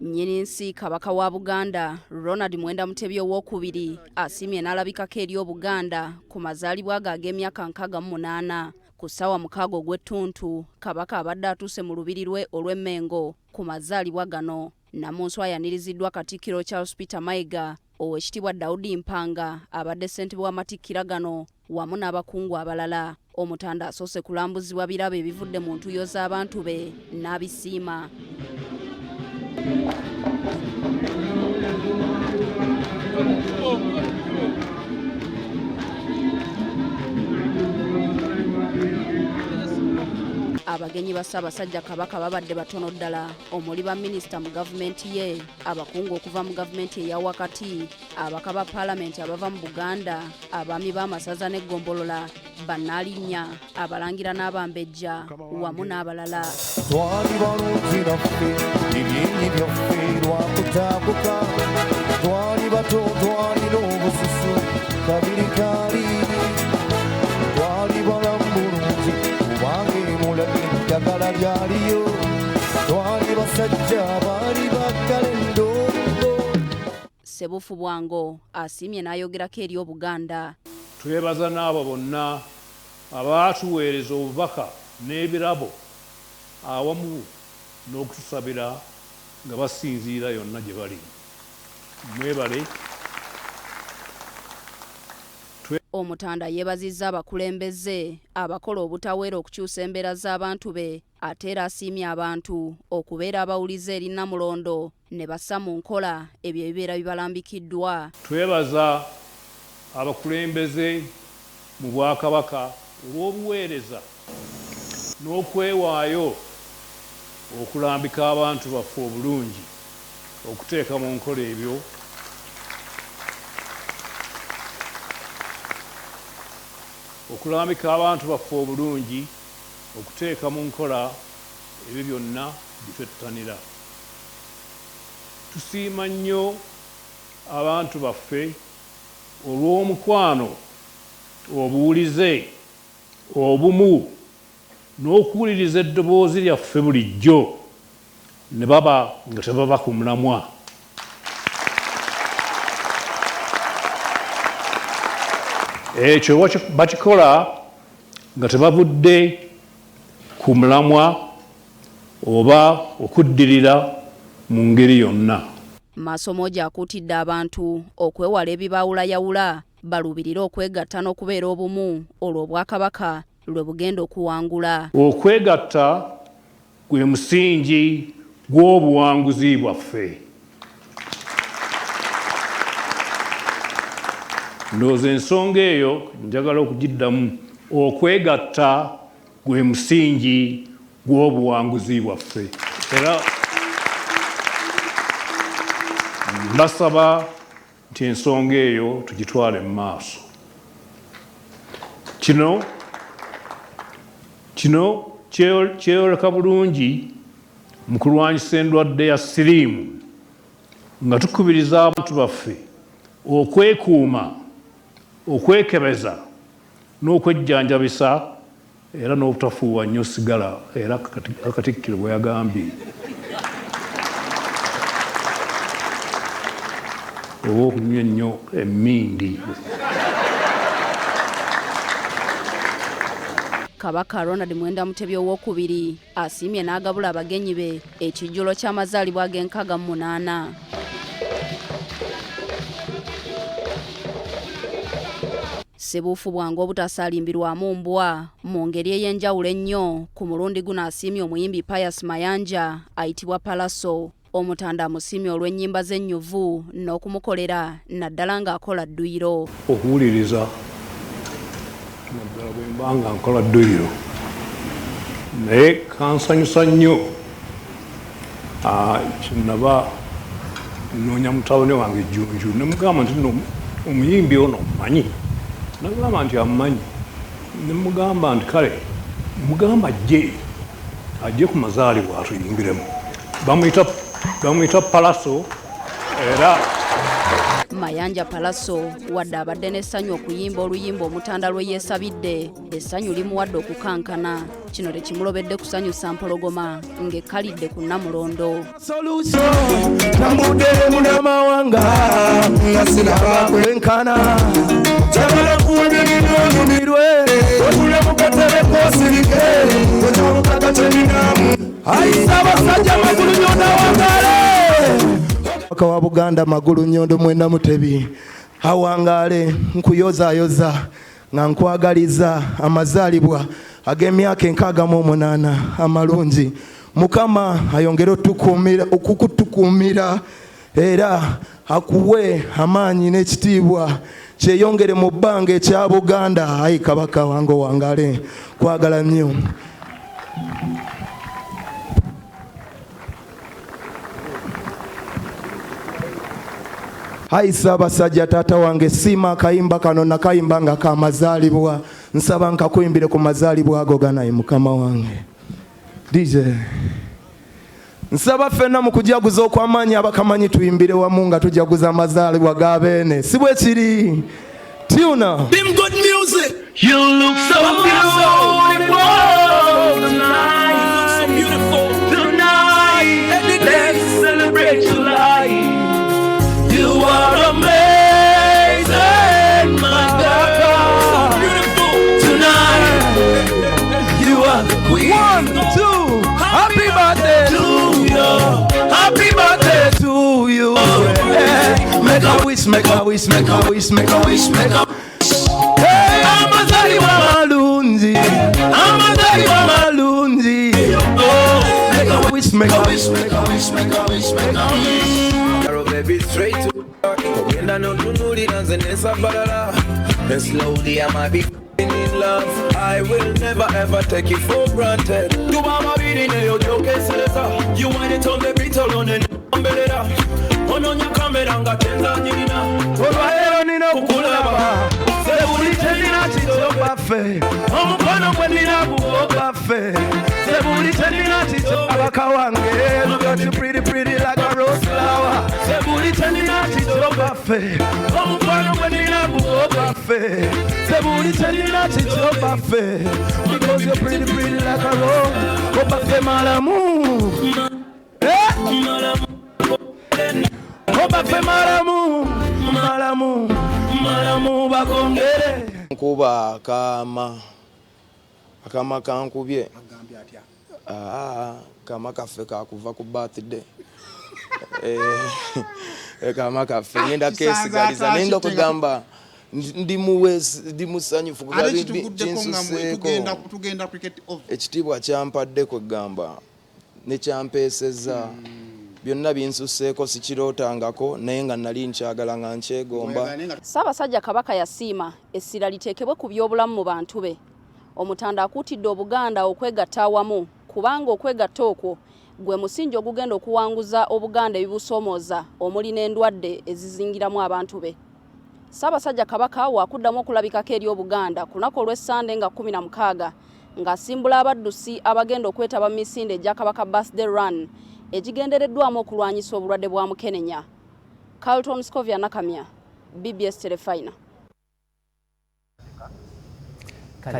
Nnyini kabaka wa Buganda Ronald Mwenda Mutebi owookubiri asiimye n'alabikako eri Obuganda ku mazaalibwa ge ag'emyaka 68 ku ssaawa 6 ogw'ettuntu kabaka abadde atuuse mu lubiri lwe olw'Emmengo ku mazaalibwa gano. Namunswa ayaniriziddwa Katikkiro Charles Peter Mayiga, Oweekitiibwa Daudi Mpanga abadde ssentebe w'amatikkira gano wamu n'abakungu abalala. Omutanda asoose kulambuzibwa birabo ebivudde mu ntuuyo z'abantu be n'abisiima. Abagenyi ba Ssaabasajja Kabaka babadde batono ddala omuli ba minisita mu gavumenti ye, abakungu okuva mu gavumenti eya wakati, abaka ba paalamenti abava mu Buganda, abaami b'amasaza n'eggombolola, bannaalinnya, abalangira n'abambejja wamu n'abalala. Twali balungi naffe ebyenyi byaffe lwakutaakuka, twali bato twalina obususu kabiri kaaliiri, twali balamu bulungi kubanga emulaga eddagala lyaliyo, twali basajja baali baggala endongo. Ssebufu Bwango asiimye n'ayogerako eri Obuganda. Twebaza n'abo bonna abaatuweereza obubaka n'ebirabo awamu n'okutusabira nga basinziira yonna gye bali. Mwebale. Omutanda yeebazizza abakulembeze abakola obutaweera okukyusa embeera z'abantu be, ate era asiimye abantu okubeera abawuliza eri Namulondo ne bassa mu nkola ebyo ebibeera bibalambikiddwa. Twebaza abakulembeze mu Bwakabaka olw'obuweereza n'okwewaayo okulambika abantu baffe obulungi, okuteeka mu nkola ebyo okulambika abantu baffe obulungi, okuteeka mu nkola ebyo byonna bitwettanira. Tusiima nnyo abantu baffe olw'omukwano, obuwulize, obumu n'okuwuliriza eddoboozi lyaffe bulijjo ne baba nga tebaba ku mulamwa. Ekyo bakikola nga tebavudde ku mulamwa oba okuddirira mu ngeri yonna. Masomoja akuutidde abantu okwewala ebibaawulayawula balubirire okwegatta n'okubeera obumu olwo Obwakabaka lwe bugenda okuwangula. Okwegatta gwe musingi gw'obuwanguzi bwaffe. Ndowooza ensonga eyo njagala okugiddamu. Okwegatta gwe musingi gw'obuwanguzi bwaffe. Era mbasaba nti ensonga eyo tugitwale mu maaso. Kino kyeyoleka bulungi mu kulwanyisa endwadde ya siriimu nga tukubiriza abantu baffe okwekuuma, okwekebeza n'okwejjanjabisa era n'obutafuuwa nnyo sigala, era Katikkiro bwe yagambye oba okunywa ennyo emmindi. Kabaka Ronald Mwenda Mutebi owookubiri asiimye n'agabula abagenyi be ekijjulo ky'amazaalibwa ge'68. Ssebufu Bwango obutasaalimbirwamu mbwa mu ngeri ey'enjawulo ennyo ku mulundi guno asiimye omuyimbi Pius Mayanja ayitibwa Palaso. Omutanda amusiimye olw'ennyimba z'ennyuvu n'okumukolera naddala ng'akola dduyiro. Okuwuliriza naddala bwe mba nga nkola dduyiro naye kansanyusa nnyo. Kyenava nnoonya mutabani wange Jjunju ne mugamba nti nno omuyimbi ono mmanyi. Nagamba nti amumanyi. Ne mugamba nti kale mugamba ajje ku mazaalibwa atuyimbiremu. Bamuyita Palaso era Mayanja Palaso wadde abadde n'essanyu okuyimba oluyimba Omutanda lwe yeesabidde, essanyu limuwadde okukankana. Kino tekimulobedde kusanyusa mpologoma ng'ekkalidde ku Namulondo. Ssaabasajja magulu nyondo awangale. Kabaka wa Buganda magulu nyondo mwenda mutebi awangale, nkuyozaayoza nga nkwagaliza amazaalibwa ag'emyaka 68 amalungi. Mukama ayongere okukutukuumira era akuwe amaanyi n'ekitiibwa kyeyongere mu bbanga ekya Buganda. Ayi kabaka wange wangale, kwagala nnyo. Ayi Ssaabasajja taata wange, siima akayimba kano nakayimba nga ka mazaalibwa. Nsaba nkakuyimbire ku mazaalibwa ago ganayi mukama wange. DJ nsaba ffenna mu kujaguza okw'amaanyi abakamanyi tuyimbire wamu nga tujaguza amazaalibwa g'abeene. Si bwe kiri? Tuna Bim good music. You look so beautiful tonight. You look so beautiful tonight. Let's celebrate your life. You are amazing, my girl. So beautiful tonight. You are the queen. 1, 2, happy birthday to you. Happy birthday To you. Yeah. Make a wish, make a wish, make a wish, make a wish, make a Hey, Amazaalibwa malungi. Amazaalibwa Malungi. Oh, Make a wish, make a wish, make a wish, make a wish, make a wish. Baby, straight to Ogenda notunulira nze nesabalala. And slowly I might be in love. I will never ever take it for granted. You are my beating in your joke, you want it on the beat alone and umbrella. On your camera and got Tanzania. olwaleero nina okukulaba. Sebuli tenina kito baffe. Omukono gwe nina gugwo baffe. Sebuli tenina kito kabaka wange. You got you pretty like a rose flower. Sebuli tenina kito baffe. Omukono gwe nina gugwo baffe. Sebuli tenina kito baffe. Because you're pretty like a rose. Go baffe malamu. Baffe malamu. Malamu bagongere. Nkuba akama kankubye. Kama kaffe kakuva ku birthday. Kama kaffe ngenda kesigaliza nenda kugamba ndi musanyufu tugenda cricket off. Ekitiibwa kyampadde kwegamba ne kyampeesezza. Byonna binsuseeko sikirootangako naye nga nali nkyagala nga nkyegomba. Ssaabasajja Kabaka yasiima essira liteekebwe ku by'obulamu mu bantu be. Omutanda akuutidde Obuganda okwegatta awamu kubanga okwegatta okwo gwe musingi ogugenda okuwanguza Obuganda ebibusoomooza omuli n'endwadde ezizingiramu abantu be. Ssaabasajja Kabaka waakuddamu okulabikako eri Obuganda ku lunaku olw'Essande nga 16 ng'asimbula abaddusi abagenda okwetaba mu misinde egya Kabaka Birthday Run ekigendereddwamu okulwanyisa obulwadde bwa mukenenya. Carlton Scovia Nakamya, BBS Terefayina.